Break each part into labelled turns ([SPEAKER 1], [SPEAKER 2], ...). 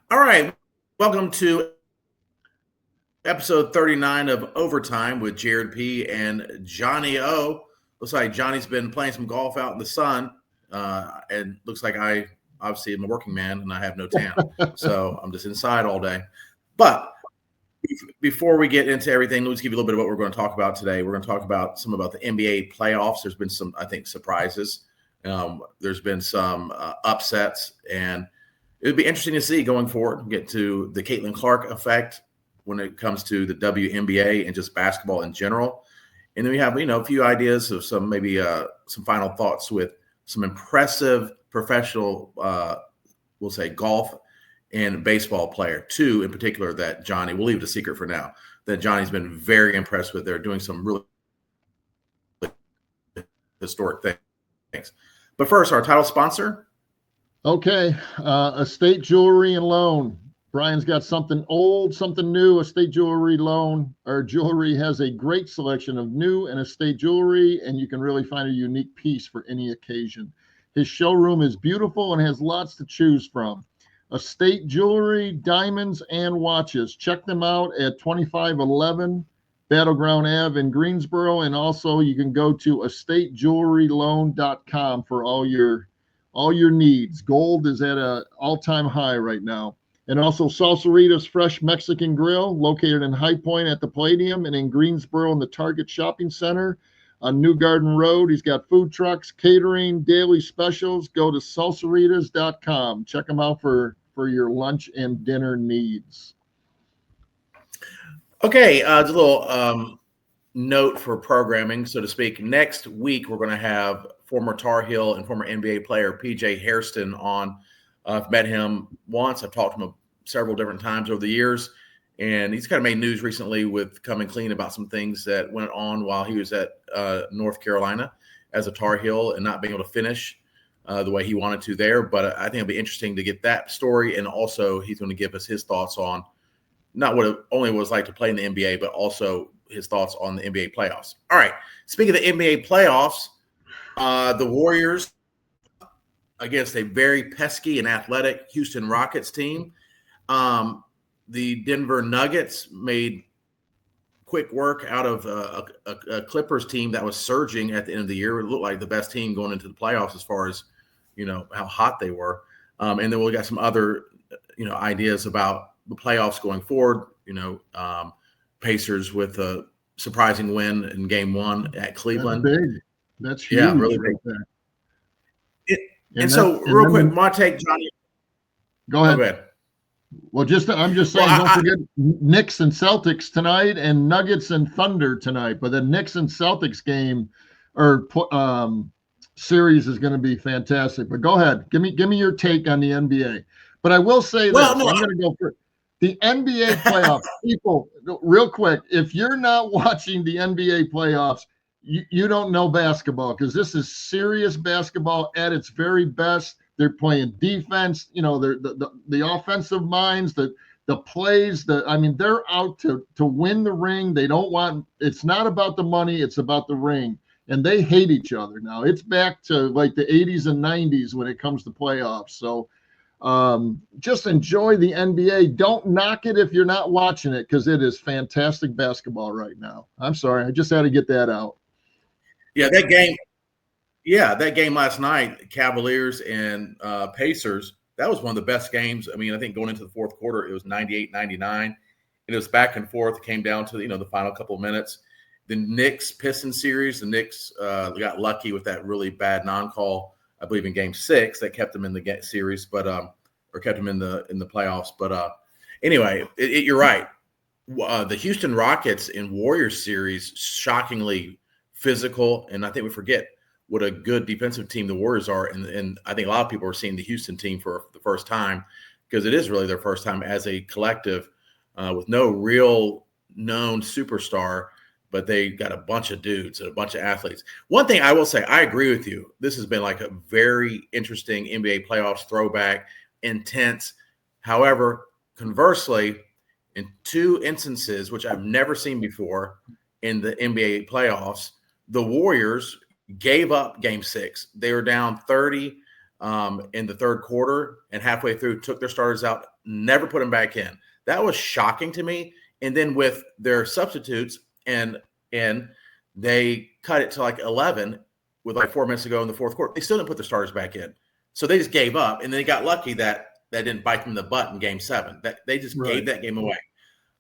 [SPEAKER 1] All right. Welcome to episode 39 of Overtime with Jared P. and Johnny O. Looks like Johnny's been playing some golf out in the sun. And looks like I obviously am a working man and I have no tan. So I'm just inside all day. But before we get into everything, let's give you a little bit of what we're going to talk about today. We're going to talk about some about the NBA playoffs. There's been some, I think, surprises. There's been some upsets, and it would be interesting to see going forward. Get to the Caitlin Clark effect when it comes to the WNBA and just basketball in general. And then we have, a few ideas of some maybe some final thoughts with some impressive professional, we'll say, golf and baseball player. Two in particular that Johnny, we'll leave it a secret for now, that Johnny's been very impressed with. They're doing some really historic things. But first, our title sponsor.
[SPEAKER 2] Okay, Estate Jewelry and Loan. Brian's got something old, something new. Estate Jewelry Loan. Our jewelry has a great selection of new and estate jewelry, and you can really find a unique piece for any occasion. His showroom is beautiful and has lots to choose from. Estate Jewelry, diamonds, and watches. Check them out at 2511 Battleground Ave in Greensboro, and also you can go to estatejewelryloan.com for all your needs. Gold is at an all-time high right now. And also Salsarita's Fresh Mexican Grill, located in High Point at the Palladium and in Greensboro in the Target Shopping Center on New Garden Road. He's got food trucks, catering, daily specials. Go to salsaritas.com. Check them out for your lunch and dinner needs.
[SPEAKER 1] Okay, just a little note for programming, so to speak. Next week, we're going to have former Tar Heel and former NBA player PJ Hairston on. I've met him once. I've talked to him several different times over the years, and he's kind of made news recently with coming clean about some things that went on while he was at North Carolina as a Tar Heel and not being able to finish the way he wanted to there. But I think it'll be interesting to get that story, and also he's going to give us his thoughts on not what it only was like to play in the NBA, but also his thoughts on the NBA playoffs. All right. Speaking of the NBA playoffs, the Warriors against a very pesky and athletic Houston Rockets team. The Denver Nuggets made quick work out of a Clippers team that was surging at the end of the year. It looked like the best team going into the playoffs as far as, how hot they were. And then we got some other, ideas about the playoffs going forward. Pacers with a surprising win in game one at Cleveland.
[SPEAKER 2] That's big. That's huge.
[SPEAKER 1] Yeah, really big. Real quick, my take, Johnny.
[SPEAKER 2] Go ahead. Well, I'm just saying, don't forget Knicks and Celtics tonight, and Nuggets and Thunder tonight. But the Knicks and Celtics game or series is going to be fantastic. But go ahead, give me your take on the NBA. But I will say that I'm going to go for the NBA playoffs. People, real quick, if you're not watching the NBA playoffs, you don't know basketball, because this is serious basketball at its very best. They're playing defense, the offensive minds, the plays, they're out to win the ring. They don't want, it's not about the money, it's about the ring. And they hate each other now. It's back to like the 80s and 90s when it comes to playoffs. So just enjoy the NBA. Don't knock it if you're not watching it, because it is fantastic basketball right now. I'm sorry, I just had to get that out.
[SPEAKER 1] Yeah, that game last night, Cavaliers and Pacers, that was one of the best games. I think going into the fourth quarter, it was 98-99, and it was back and forth. It came down to, the final couple of minutes. The Knicks-Pistons series, the Knicks got lucky with that really bad non-call, I believe, in game 6 that kept them in the series, but or kept them in the playoffs. But anyway, you're right. The Houston Rockets and Warriors series, shockingly physical, and I think we forget what a good defensive team the Warriors are. And I think a lot of people are seeing the Houston team for the first time, because it is really their first time as a collective with no real known superstar, but they got a bunch of dudes and a bunch of athletes. One thing I will say, I agree with you. This has been like a very interesting NBA playoffs throwback, intense. However, conversely, in 2 instances, which I've never seen before in the NBA playoffs, the Warriors gave up game 6. They were down 30 in the third quarter, and halfway through took their starters out, never put them back in. That was shocking to me. And then with their substitutes, and they cut it to like 11 with like 4 minutes to go in the fourth quarter. They still didn't put the starters back in. So they just gave up, and they got lucky that didn't bite them in the butt in game 7. That they just gave that game away.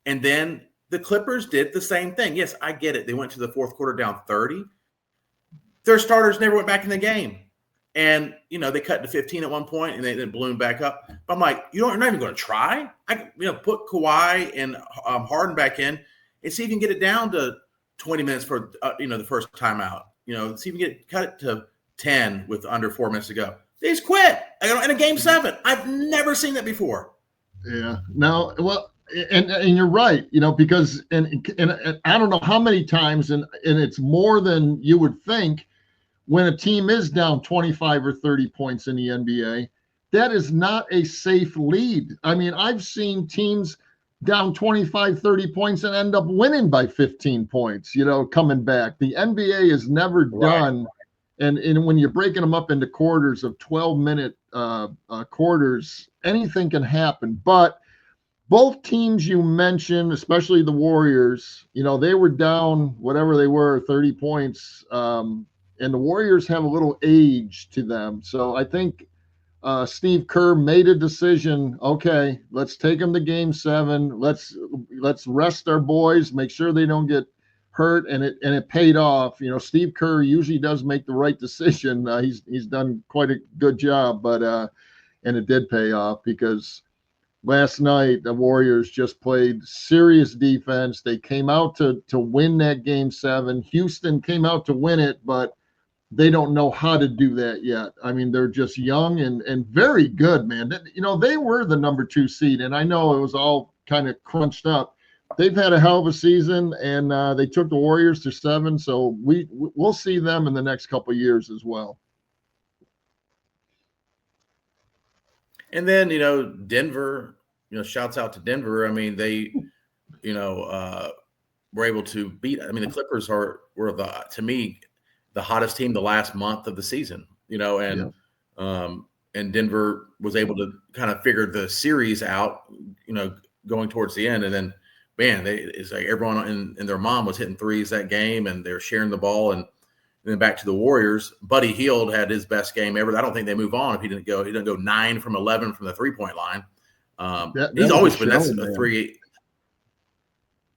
[SPEAKER 1] And then the Clippers did the same thing. Yes, I get it. They went to the fourth quarter down 30. Their starters never went back in the game. And, they cut to 15 at one point, and they then ballooned back up. But I'm like, you're not even going to try? Put Kawhi and Harden back in and see if you can get it down to 20 minutes for, the first timeout. See if you can cut it to 10 with under 4 minutes to go. They just quit in a game 7. I've never seen that before.
[SPEAKER 2] Yeah. No, well, and you're right, because and I don't know how many times, and it's more than you would think, when a team is down 25 or 30 points in the NBA, that is not a safe lead. I mean, I've seen teams down 25, 30 points and end up winning by 15 points, coming back. The NBA is never done. And when you're breaking them up into quarters of 12-minute quarters, anything can happen. But both teams you mentioned, especially the Warriors, they were down whatever they were, 30 points. And the Warriors have a little age to them. So I think Steve Kerr made a decision. Okay, let's take them to game 7. Let's rest our boys, make sure they don't get hurt, and it paid off. Steve Kerr usually does make the right decision. He's done quite a good job, but and it did pay off, because last night the Warriors just played serious defense. They came out to win that game 7. Houston came out to win it, but they don't know how to do that yet. I mean, they're just young and very good, man. They were the number 2 seed, and I know it was all kind of crunched up. They've had a hell of a season, and they took the Warriors to 7, so we'll see them in the next couple of years as well.
[SPEAKER 1] And then, Denver, shouts out to Denver. I mean, they, were able to beat. I mean, the Clippers were to me, the hottest team the last month of the season, and Denver was able to kind of figure the series out, going towards the end. And then, man, it's like everyone and their mom was hitting threes that game, and they're sharing the ball. And then back to the Warriors, Buddy Hield had his best game ever. I don't think they move on if he didn't go 9 from 11 from the 3-point line. He's always been a 3.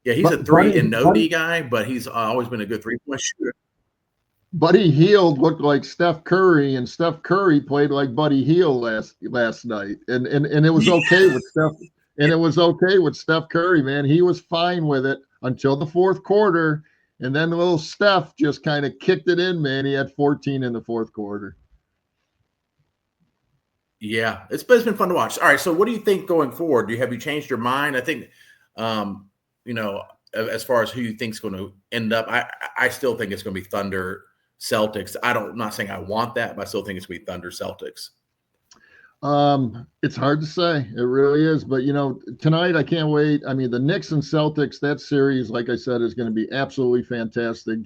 [SPEAKER 1] Yeah, he's a 3 and no D guy, but he's always been a good 3-point shooter.
[SPEAKER 2] Buddy Hield looked like Steph Curry, and Steph Curry played like Buddy Hield last night, and it was okay with Steph, and it was okay with Steph Curry, man. He was fine with it until the fourth quarter, and then the little Steph just kind of kicked it in, man. He had 14 in the fourth quarter.
[SPEAKER 1] Yeah, it's been fun to watch. All right, so what do you think going forward? Have you changed your mind? I think, as far as who you think is going to end up, I still think it's going to be Thunder Celtics. I'm not saying I want that, but I still think it's going to be Thunder Celtics.
[SPEAKER 2] It's hard to say. It really is. But, tonight I can't wait. I mean, the Knicks and Celtics, that series, like I said, is going to be absolutely fantastic.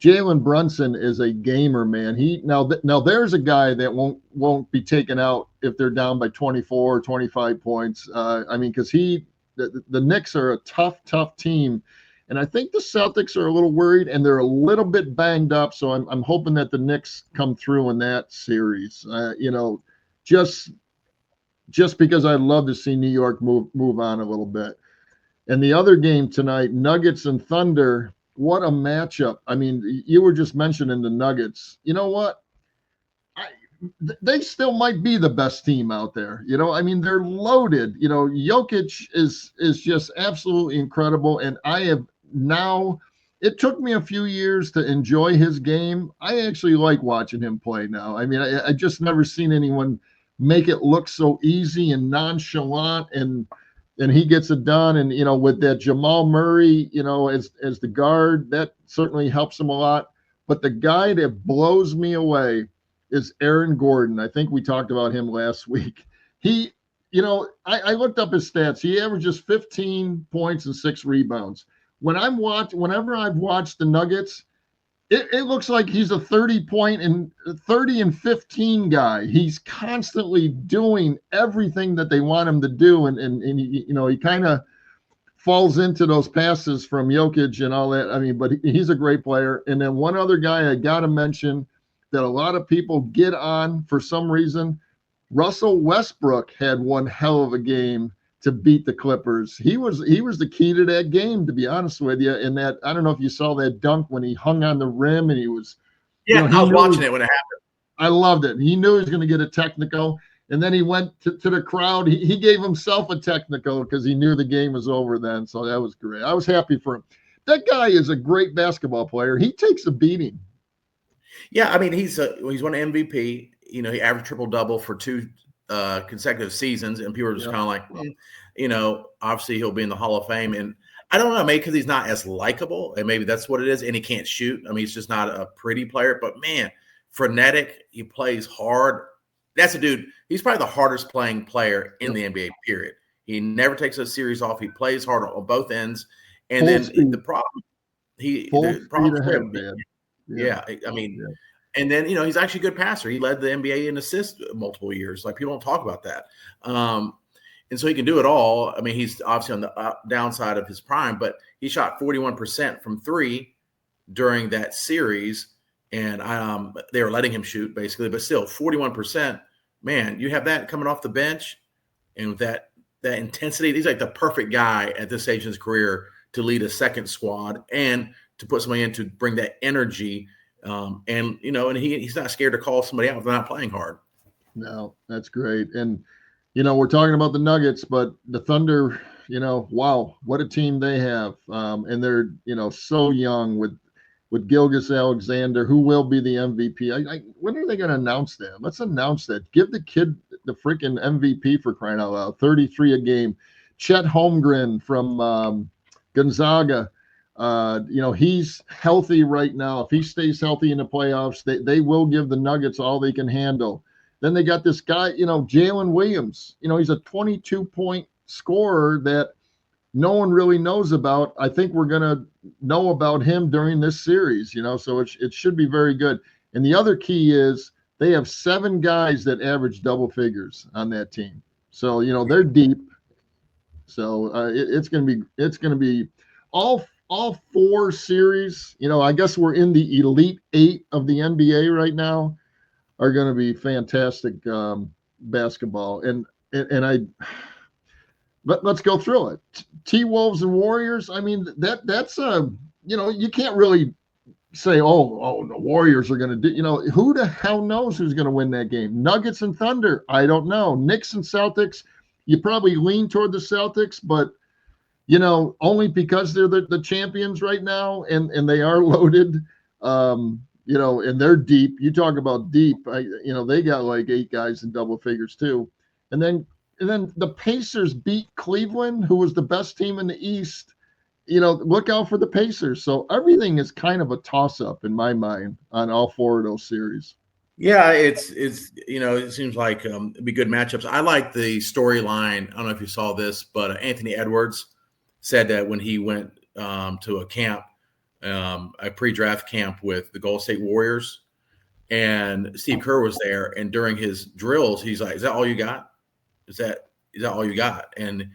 [SPEAKER 2] Jalen Brunson is a gamer, man. Now there's a guy that won't be taken out if they're down by 24 or 25 points. Because the Knicks are a tough team. And I think the Celtics are a little worried, and they're a little bit banged up. So I'm hoping that the Knicks come through in that series. Just because I'd love to see New York move on a little bit. And the other game tonight, Nuggets and Thunder, what a matchup. I mean, you were just mentioning the Nuggets. You know what? They still might be the best team out there. They're loaded. Jokic is just absolutely incredible. And it took me a few years to enjoy his game. I actually like watching him play now. I just never seen anyone make it look so easy and nonchalant, and he gets it done. And, with that Jamal Murray, as the guard, that certainly helps him a lot. But the guy that blows me away is Aaron Gordon. I think we talked about him last week. I looked up his stats. He averages 15 points and 6 rebounds. Whenever I've watched the Nuggets, It looks like he's a 30 and 30 and 15 guy. He's constantly doing everything that they want him to do. And he kind of falls into those passes from Jokic and all that. I mean, but he's a great player. And then one other guy I got to mention that a lot of people get on for some reason, Russell Westbrook had one hell of a game to beat the Clippers. He was the key to that game, to be honest with you. And that, I don't know if you saw that dunk when he hung on the rim and he was,
[SPEAKER 1] I was watching it when it happened.
[SPEAKER 2] I loved it. He knew he was going to get a technical. And then he went to the crowd. He gave himself a technical because he knew the game was over then. So that was great. I was happy for him. That guy is a great basketball player. He takes a beating.
[SPEAKER 1] Yeah, I mean, he's won MVP. He averaged triple-double for 2 consecutive seasons, and people were just kind of like, obviously he'll be in the Hall of Fame. And I don't know, maybe because he's not as likable, and maybe that's what it is, and he can't shoot. I mean, he's just not a pretty player. But, man, frenetic, he plays hard. That's a dude. He's probably the hardest playing player in the NBA, period. He never takes a series off. He plays hard on both ends. And the problem I mean, and then, he's actually a good passer. He led the NBA in assists multiple years. Like, people don't talk about that. And so he can do it all. I mean, he's obviously on the downside of his prime, but he shot 41% from 3 during that series. And they were letting him shoot, basically, but still 41%. Man, you have that coming off the bench, and with that intensity, he's like the perfect guy at this stage in his career to lead a second squad and to put somebody in to bring that energy. And he's not scared to call somebody out if they're not playing hard.
[SPEAKER 2] No, that's great. And we're talking about the Nuggets, but the Thunder, wow, what a team they have. And they're so young with Gilgeous-Alexander, who will be the MVP. When are they going to announce that? Let's announce that. Give the kid the freaking MVP, for crying out loud. 33 a game. Chet Holmgren from Gonzaga. He's healthy right now. If he stays healthy in the playoffs, they will give the Nuggets all they can handle. Then they got this guy, Jalen Williams. He's a 22-point scorer that no one really knows about. I think we're going to know about him during this series, so it should be very good. And the other key is they have 7 guys that average double figures on that team. So, they're deep. So it's going to be all 4 series. I guess we're in the Elite 8 of the NBA right now, are going to be fantastic basketball. And let's go through it. T-Wolves and Warriors. I mean, that's you can't really say, oh, the Warriors are going to do, who the hell knows who's going to win that game? Nuggets and Thunder. I don't know. Knicks and Celtics. You probably lean toward the Celtics, but only because they're the champions right now and they are loaded. And they're deep. You talk about deep. They got like 8 guys in double figures too. And then the Pacers beat Cleveland, who was the best team in the East. Look out for the Pacers. So everything is kind of a toss-up in my mind on all 4 of those series.
[SPEAKER 1] Yeah, it seems like it'd be good matchups. I like the storyline. I don't know if you saw this, but Anthony Edwards said that when he went to a camp, a pre-draft camp with the Golden State Warriors, and Steve Kerr was there, and during his drills, he's like, "Is that all you got? Is that all you got?" And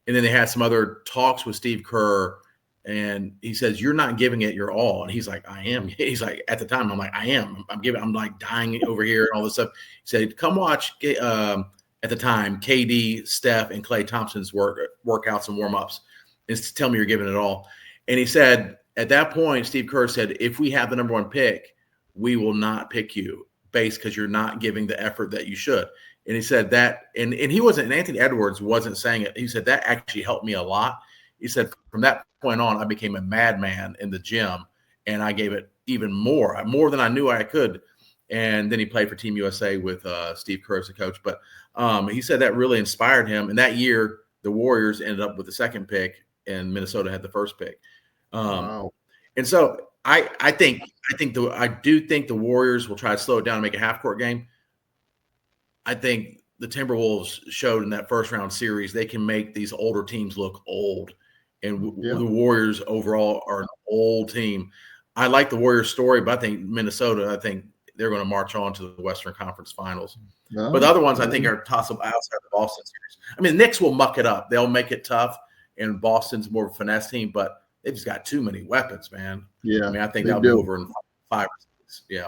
[SPEAKER 1] then they had some other talks with Steve Kerr, and he says, "You're not giving it your all." And he's like, "I am." He's like, at the time, I'm like, "I am. I'm like dying over here and all this stuff." He said, "Come watch." At the time, KD, Steph, and Klay Thompson's workouts and warm-ups, and tell me you're giving it all. And he said, at that point, Steve Kerr said, "If we have the number 1 pick, we will not pick you because you're not giving the effort that you should." And he said that, and he wasn't, and Anthony Edwards wasn't saying it. He said that actually helped me a lot. He said from that point on, I became a madman in the gym, and I gave it even more than I knew I could. And then he played for Team USA with Steve Kerr as a coach. But he said that really inspired him. And that year, the Warriors ended up with the 2nd pick, and Minnesota had the 1st pick.
[SPEAKER 2] Wow.
[SPEAKER 1] And so I do think the Warriors will try to slow it down and make a half-court game. I think the Timberwolves showed in that first round series they can make these older teams look old, and the Warriors overall are an old team. I like the Warriors story, but I think Minnesota, I think they're going to march on to the Western Conference Finals. No, but the other ones I think are toss-up outside the Boston series. I mean, the Knicks will muck it up. They'll make it tough, and Boston's more of a finesse team, but they've just got too many weapons, man.
[SPEAKER 2] Yeah.
[SPEAKER 1] I mean, I think they'll be over in 5 or 6. Yeah.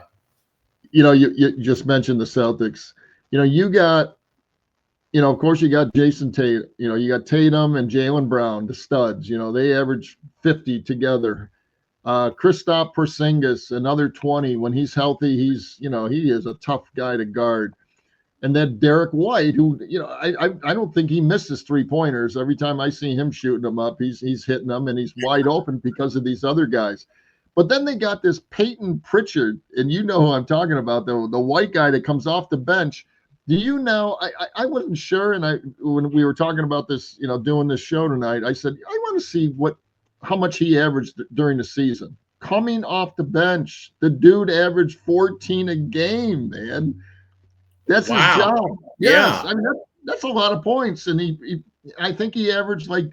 [SPEAKER 2] You just mentioned the Celtics. You got, of course, you got Jason Tatum. You got Tatum and Jaylen Brown, the studs. They average 50 together. Kristaps Porzingis, another 20. When he's healthy, he is a tough guy to guard. And then Derek White, who, I don't think he misses 3-pointers. Every time I see him shooting them up, he's hitting them, and he's wide open because of these other guys. But then they got this Peyton Pritchard, and you know who I'm talking about, the white guy that comes off the bench. Do you know, I wasn't sure, and when we were talking about this, doing this show tonight, I said, I want to see how much he averaged during the season. Coming off the bench, the dude averaged 14 a game, man. That's his job. Yes. Yeah. I mean, that's a lot of points. And I think he averaged like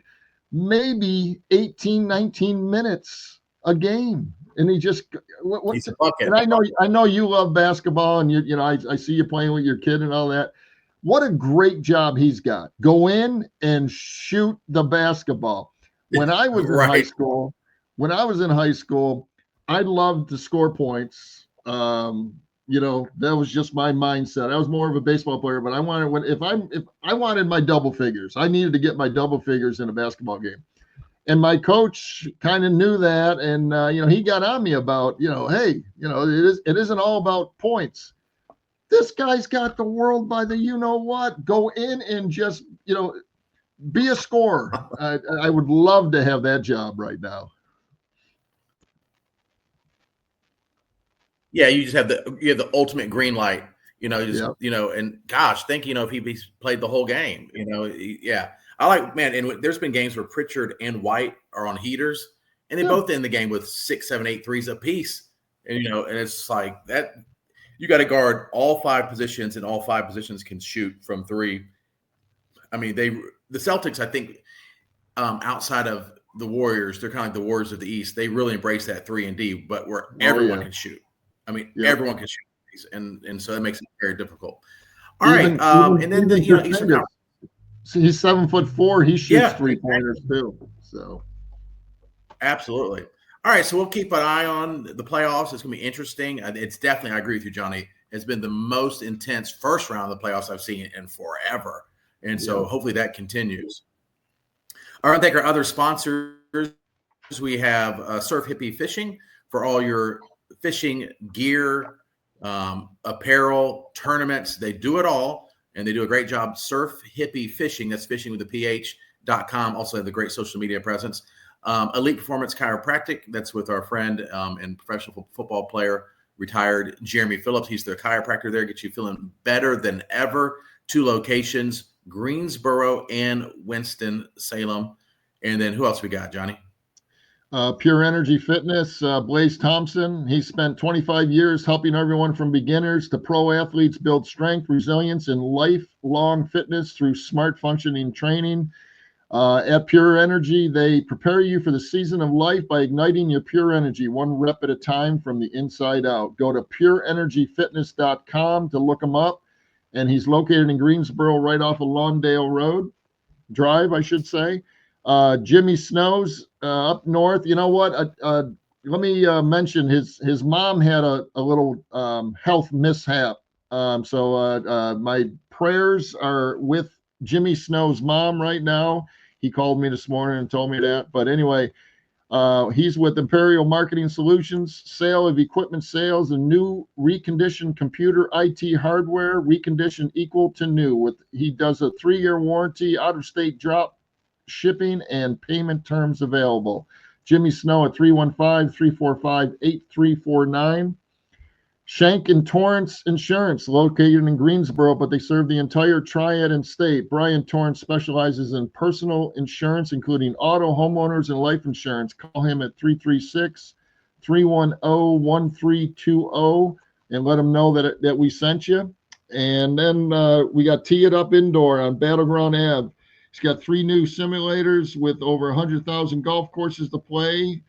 [SPEAKER 2] maybe 18, 19 minutes a game. And he just
[SPEAKER 1] he's a bucket.
[SPEAKER 2] And I know you love basketball, and I see you playing with your kid and all that. What a great job he's got. Go in and shoot the basketball. When I was in high school, I loved to score points. That was just my mindset. I was more of a baseball player, but I wanted if I wanted my double figures, I needed to get my double figures in a basketball game. And my coach kind of knew that, and he got on me about, hey, it isn't all about points. This guy's got the world by the what. Go in and just be a scorer. I would love to have that job right now.
[SPEAKER 1] Yeah, you just have the ultimate green light. And gosh, think if he played the whole game. Yeah. I like, man, and there's been games where Pritchard and White are on heaters, and they both end the game with 6, 7, 8 threes apiece. And and it's like that. You got to guard all 5 positions, and all 5 positions can shoot from 3. I mean, the Celtics, I think, outside of the Warriors, they're kind of like the Warriors of the East. They really embrace that 3 and D, but where everyone can shoot. I mean, everyone can shoot, and so that makes it very difficult. All right, and then
[SPEAKER 2] he's 7'4". He shoots 3-pointers too. So
[SPEAKER 1] absolutely. All right, so we'll keep an eye on the playoffs. It's going to be interesting. It's definitely, I agree with you, Johnny. It's been the most intense first round of the playoffs I've seen in forever, and so hopefully that continues. All right, thank our other sponsors. We have Surf Hippie Fishing for all your fishing gear, apparel, tournaments. They do it all. And they do a great job. Surf Hippie Fishing, that's fishing with the PH.com. Also have the great social media presence. Elite Performance Chiropractic, that's with our friend and professional football player, retired Jeremy Phillips. He's the chiropractor there, gets you feeling better than ever. 2 locations, Greensboro and Winston-Salem. And then who else we got, Johnny?
[SPEAKER 2] Pure Energy Fitness, Blaze Thompson. He spent 25 years helping everyone from beginners to pro athletes build strength, resilience, and lifelong fitness through smart functioning training. At Pure Energy, they prepare you for the season of life by igniting your pure energy, 1 rep at a time from the inside out. Go to pureenergyfitness.com to look him up. And he's located in Greensboro, right off of Lawndale Drive, I should say. Jimmy Snow's up north. You know what? Let me mention his mom had a little health mishap. So my prayers are with Jimmy Snow's mom right now. He called me this morning and told me that. But anyway, he's with Imperial Marketing Solutions, sale of equipment sales and new reconditioned computer IT hardware, reconditioned equal to new. He does a 3-year warranty, out-of-state drop shipping, and payment terms available. Jimmy Snow at 315-345-8349. Shank and Torrance Insurance, located in Greensboro, but they serve the entire Triad and state. Brian Torrance specializes in personal insurance, including auto, homeowners, and life insurance. Call him at 336-310-1320 and let him know that we sent you. And then we got Tee It Up Indoor on Battleground Ave. He's got 3 new simulators with over 100,000 golf courses to play.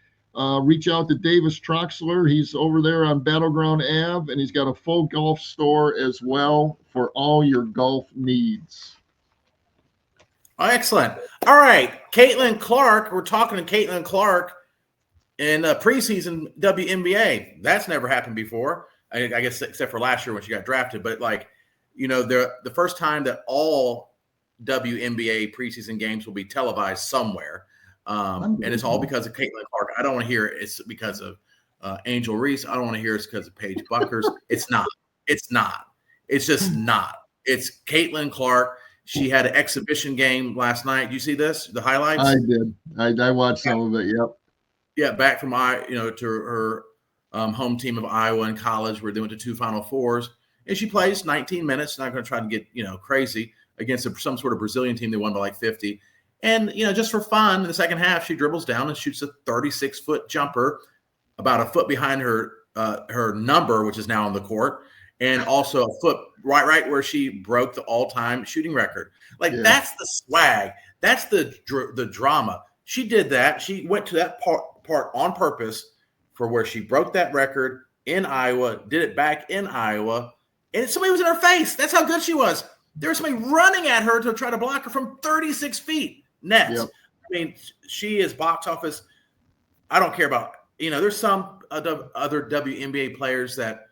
[SPEAKER 2] reach out to Davis Troxler. He's over there on Battleground Ave, and he's got a full golf store as well for all your golf needs.
[SPEAKER 1] Oh, excellent. All right, Caitlin Clark. We're talking to Caitlin Clark in preseason WNBA. That's never happened before. I guess except for last year when she got drafted. But the first time that all WNBA preseason games will be televised somewhere. And it's all because of Caitlin Clark. I don't want to hear it's because of Angel Reese. I don't want to hear it's because of Paige Buckers. It's not. It's not. It's just not. It's Caitlin Clark. She had an exhibition game last night. You see this? The highlights?
[SPEAKER 2] I did. I watched some of it. Yep.
[SPEAKER 1] Yeah, back from to her home team of Iowa in college, where they went to 2 Final Fours, and she plays 19 minutes. Not going to try to get crazy against some sort of Brazilian team. They won by like 50. And, just for fun, in the second half, she dribbles down and shoots a 36-foot jumper about a foot behind her number, which is now on the court, and also a foot right where she broke the all-time shooting record. That's the swag. That's the drama. She did that. She went to that part on purpose for where she broke that record in Iowa, did it back in Iowa, and somebody was in her face. That's how good she was. There was somebody running at her to try to block her from 36 feet. Net. Yep. I mean, she is box office. I don't care about, there's some other WNBA players that,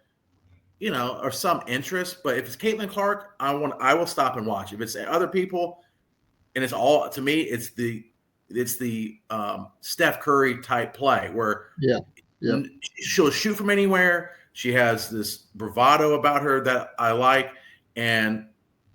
[SPEAKER 1] are some interest, but if it's Caitlin Clark, I will stop and watch. If it's other people, and it's all, to me, it's the Steph Curry type play where she'll shoot from anywhere. She has this bravado about her that I like, and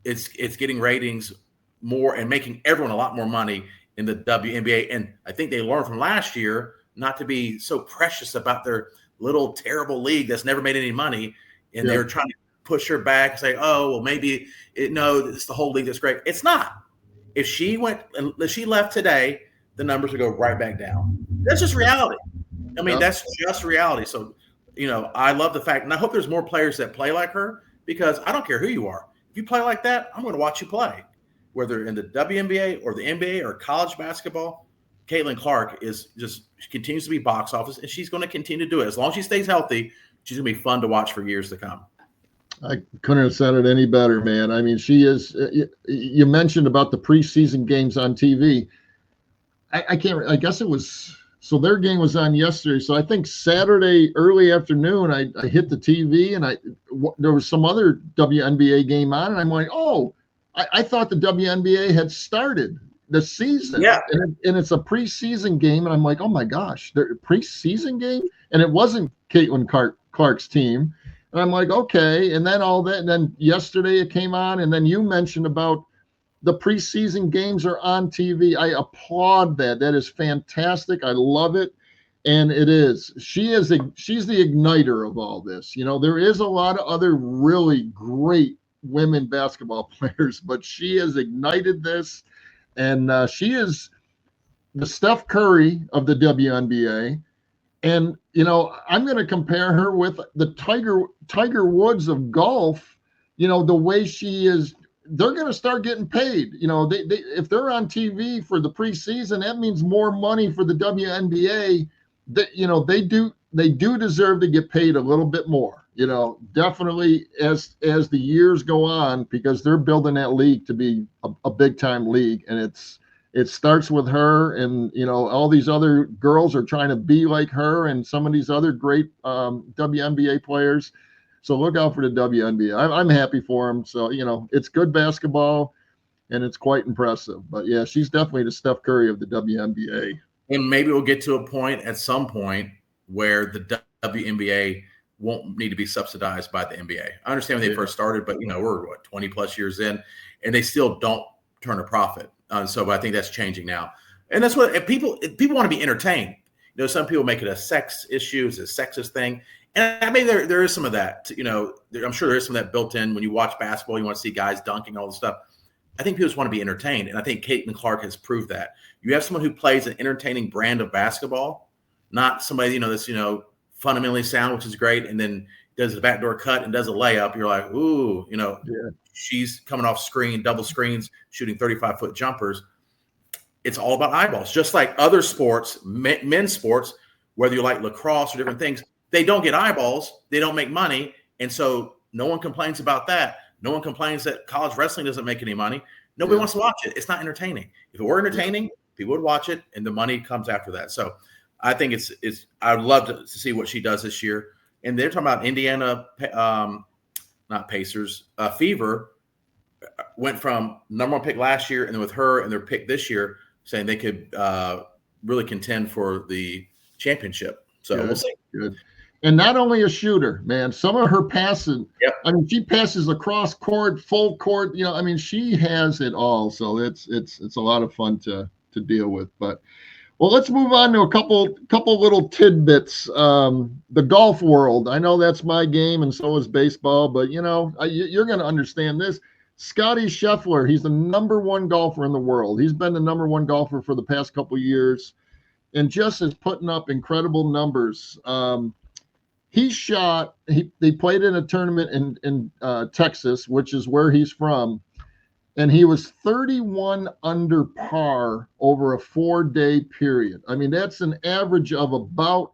[SPEAKER 1] it's getting ratings more and making everyone a lot more money in the WNBA. And I think they learned from last year not to be so precious about their little terrible league that's never made any money. And they're trying to push her back and say, oh, well, maybe it's the whole league that's great. It's not. If she left today, the numbers would go right back down. That's just reality. I mean, that's just reality. So, I love the fact, and I hope there's more players that play like her, because I don't care who you are. If you play like that, I'm going to watch you play. Whether in the WNBA or the NBA or college basketball, Caitlin Clark continues to be box office, and she's going to continue to do it. As long as she stays healthy, she's going to be fun to watch for years to come.
[SPEAKER 2] I couldn't have said it any better, man. I mean, she is you mentioned about the preseason games on TV. I guess their game was on yesterday. So I think Saturday early afternoon, I hit the TV and there was some other WNBA game on, and I'm like, oh, I thought the WNBA had started the season.
[SPEAKER 1] Yeah.
[SPEAKER 2] And it's a preseason game. And I'm like, oh my gosh, the preseason game? And it wasn't Caitlin Clark's team. And I'm like, okay. And then all that. And then yesterday it came on. And then you mentioned about the preseason games are on TV. I applaud that. That is fantastic. I love it. And it is. She's the igniter of all this. There is a lot of other really great women basketball players, but she has ignited this, and she is the Steph Curry of the WNBA. And I'm going to compare her with the Tiger Woods of golf. The way she is, they're going to start getting paid. They if they're on TV for the preseason, that means more money for the WNBA. They do deserve to get paid a little bit more. Definitely as the years go on, because they're building that league to be a big time league, and it starts with her, and all these other girls are trying to be like her, and some of these other great WNBA players. So look out for the WNBA. I'm happy for them. So it's good basketball, and it's quite impressive. But yeah, she's definitely the Steph Curry of the WNBA.
[SPEAKER 1] And maybe we'll get to a point at some point where the WNBA won't need to be subsidized by the NBA. I understand when they first started, but we're 20 plus years in, and they still don't turn a profit. So I think that's changing now, and that's what people want to be entertained. Some people make it a sex issue, it's a sexist thing, and I mean there is some of that. I'm sure there is some of that built in when you watch basketball. You want to see guys dunking, all this stuff. I think people just want to be entertained, and I think Caitlin Clark has proved that. You have someone who plays an entertaining brand of basketball, not somebody that's fundamentally sound, which is great, and then does a backdoor cut and does a layup. You're like, ooh, she's coming off screen, double screens, shooting 35-foot jumpers. It's all about eyeballs. Just like other sports, men's sports, whether you like lacrosse or different things, they don't get eyeballs, they don't make money, and so no one complains about that. No one complains that college wrestling doesn't make any money. Nobody wants to watch it. It's not entertaining. If it were entertaining, people would watch it, and the money comes after that. So I think it's. I'd love to see what she does this year. And they're talking about Indiana, not Pacers, Fever went from number one pick last year, and then with her and their pick this year, saying they could really contend for the championship. So we'll see.
[SPEAKER 2] Good. And not only a shooter, man, some of her passing, I mean, she passes across court, full court, I mean, she has it all. So it's a lot of fun to deal with. But well, let's move on to a couple little tidbits. The golf world. I know that's my game, and so is baseball, but you're going to understand this. Scotty Scheffler, he's the number one golfer in the world. He's been the number one golfer for the past couple of years, and just is putting up incredible numbers. They played in a tournament in Texas, which is where he's from, and he was 31 under par over a 4-day period. I mean, that's an average of about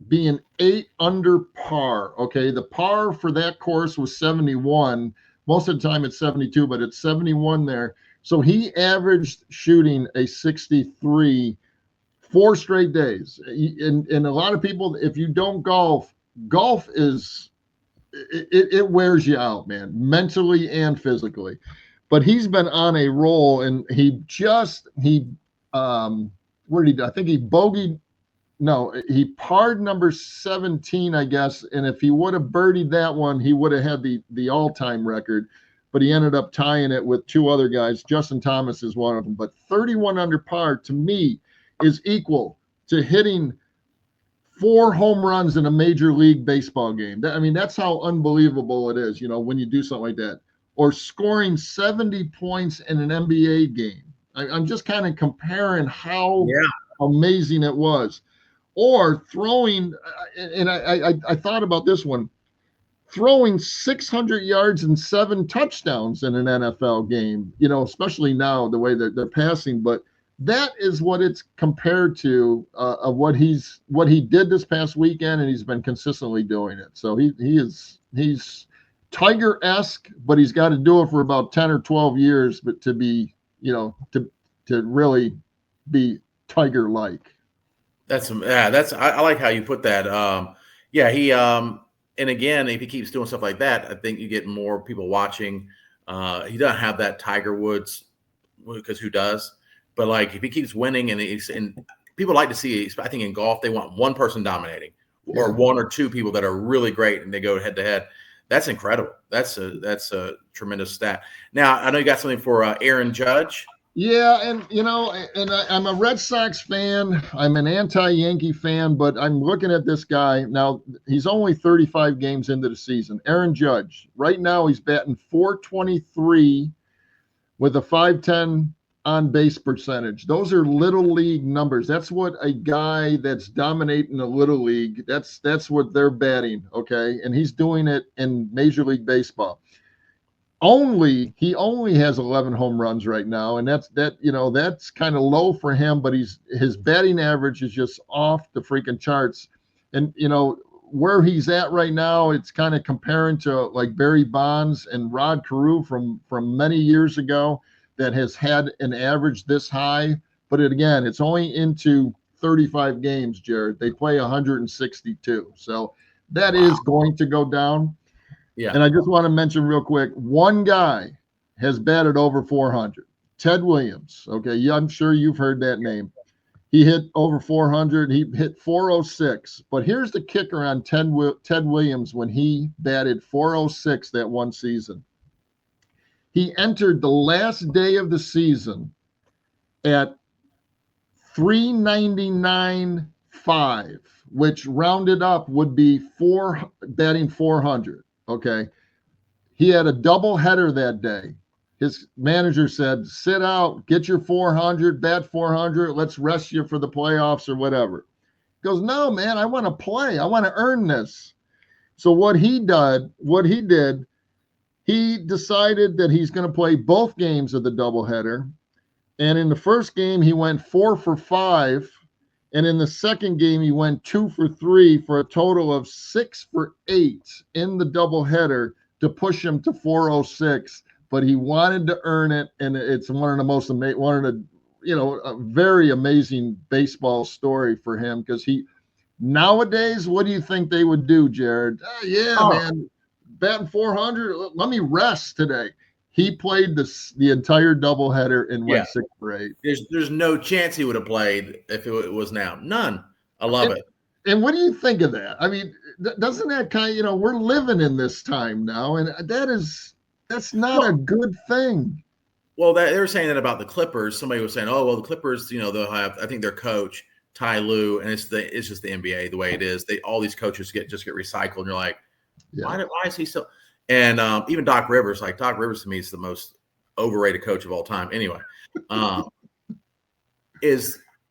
[SPEAKER 2] being 8 under par. Okay, the par for that course was 71. Most of the time it's 72, but it's 71 there. So he averaged shooting a 63 4 straight days. And a lot of people, if you don't golf is it wears you out, man, mentally and physically. But he's been on a roll, and he where did he do? I think he bogeyed. No, he parred number 17, I guess. And if he would have birdied that one, he would have had the all-time record. But he ended up tying it with 2 other guys. Justin Thomas is one of them. But 31 under par, to me, is equal to hitting 4 home runs in a Major League Baseball game. I mean, that's how unbelievable it is, when you do something like that. Or scoring 70 points in an NBA game. I'm just kind of comparing how amazing it was. Or throwing, and I thought about this one, throwing 600 yards and 7 touchdowns in an NFL game, especially now the way that they're passing. But that is what it's compared to of what he did this past weekend, and he's been consistently doing it. So he's Tiger-esque, but he's got to do it for about 10 or 12 years, but to be, to really be Tiger-like.
[SPEAKER 1] I like how you put that. He and again, if he keeps doing stuff like that, I think you get more people watching. He doesn't have that Tiger Woods, because who does? But like, if he keeps winning, and people like to see, I think in golf they want one person dominating, or 1 or 2 people that are really great, and they go head to head. That's incredible. That's a tremendous stat. Now I know you got something for Aaron Judge.
[SPEAKER 2] Yeah, and I'm a Red Sox fan. I'm an anti-Yankee fan, but I'm looking at this guy now. He's only 35 games into the season. Aaron Judge. Right now, he's batting .423 with a .510 on base percentage. Those are little league numbers. That's what a guy that's dominating the little league. That's what they're batting. Okay, and he's doing it in Major League Baseball. He only has 11 home runs right now, and that's kind of low for him, but his batting average is just off the freaking charts. And where he's at right now, it's kind of comparing to like Barry Bonds and Rod Carew from many years ago that has had an average this high. But it's only into 35 games, Jared. They play 162. So that is going to go down. Yeah. And I just want to mention real quick, one guy has batted over 400, Ted Williams. Okay, yeah, I'm sure you've heard that name. He hit over 400. He hit 406. But here's the kicker on Ted Williams when he batted 406 that one season. He entered the last day of the season at 399.5, which rounded up would be batting 400. Okay. He had a double header that day. His manager said, sit out, get your 400, bat 400. Let's rest you for the playoffs or whatever. He goes, no, man, I want to play. I want to earn this. So what he did, he decided that he's going to play both games of the doubleheader. And in the first game, he went 4 for 5. And in the second game, he went 2 for 3 for a total of 6 for 8 in the doubleheader to push him to 406. But he wanted to earn it, and it's one of the most amazing, a very amazing baseball story for him, because nowadays, what do you think they would do, Jared? Man, batting 400. Let me rest today. He played the entire doubleheader and went 6 for 8.
[SPEAKER 1] There's no chance he would have played if it was now. None. I love it.
[SPEAKER 2] And what do you think of that? I mean, doesn't that kind of, we're living in this time now, and that's not a good thing.
[SPEAKER 1] Well, they were saying that about the Clippers. Somebody was saying, "Oh, well, the Clippers, they'll have, I think their coach Ty Lue, and it's just the NBA the way it is. All these coaches get recycled, and you're like, why is he so?" And even Doc Rivers to me is the most overrated coach of all time. Anyway, and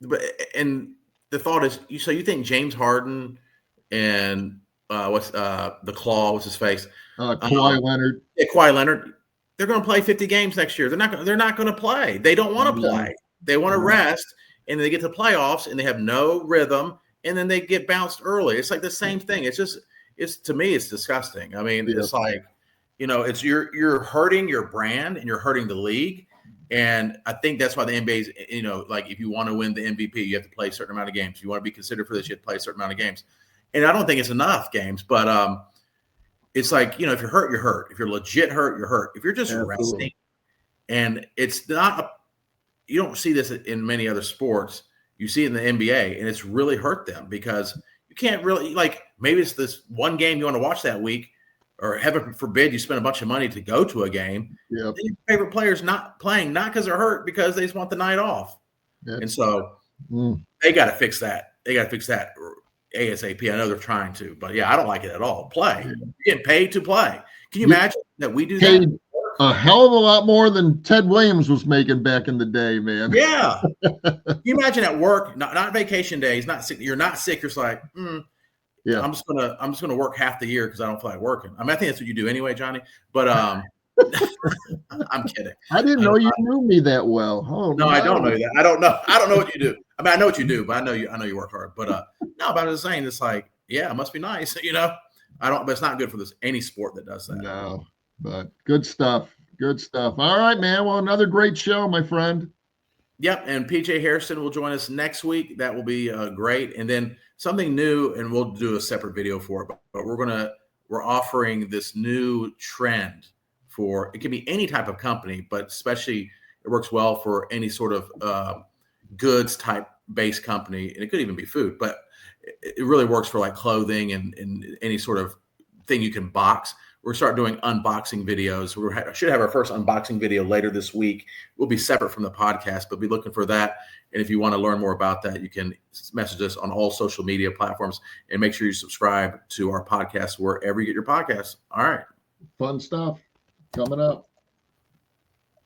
[SPEAKER 1] the thought is, so you think James Harden and what's his face?
[SPEAKER 2] Kawhi Leonard.
[SPEAKER 1] Yeah, Kawhi Leonard. They're going to play 50 games next year. They're not going to play. They don't want to play. They want to rest, and they get to playoffs, and they have no rhythm, and then they get bounced early. It's like the same thing. It's to me, it's disgusting. I mean, it's like, it's you're hurting your brand and you're hurting the league. And I think that's why the NBA's, like, if you want to win the MVP, you have to play a certain amount of games. If you want to be considered for this, you have to play a certain amount of games. And I don't think it's enough games, but it's like, if you're hurt, you're hurt. If you're legit hurt, you're hurt. If you're just resting, and it's not, you don't see this in many other sports. You see it in the NBA, and it's really hurt them, because you can't really, like, maybe it's this one game you want to watch that week, or heaven forbid you spend a bunch of money to go to a game.
[SPEAKER 2] Yep.
[SPEAKER 1] Your favorite players not playing, not because they're hurt, because they just want the night off. Yep. And so they got to fix that. They got to fix that ASAP. I know they're trying to, but I don't like it at all. Play. Yeah. You're getting paid to play. Can you imagine that we do that?
[SPEAKER 2] A hell of a lot more than Ted Williams was making back in the day, man.
[SPEAKER 1] Yeah. Can you imagine at work, not vacation days, not sick. You're not sick. You're just like, yeah, I'm just gonna work half the year because I don't feel like working. I mean, I think that's what you do anyway, Johnny. But I'm kidding.
[SPEAKER 2] I didn't know you knew me that well. Oh
[SPEAKER 1] no, I don't know that. I don't know what you do. I mean, I know what you do, but I know you work hard. But no, but I was saying, it's like, it must be nice, but it's not good for any sport that does that.
[SPEAKER 2] No, but good stuff. Good stuff. All right, man. Well, another great show, my friend.
[SPEAKER 1] Yep, and PJ Hairston will join us next week. That will be great. And then something new, and we'll do a separate video for it. But we're offering this new trend for, it can be any type of company, but especially it works well for any sort of goods type based company, and it could even be food. But it really works for like clothing and any sort of thing you can box. We're starting doing unboxing videos. We should have our first unboxing video later this week. We'll be separate from the podcast, but be looking for that. And if you want to learn more about that, you can message us on all social media platforms, and make sure you subscribe to our podcast wherever you get your podcasts. All right.
[SPEAKER 2] Fun stuff coming up.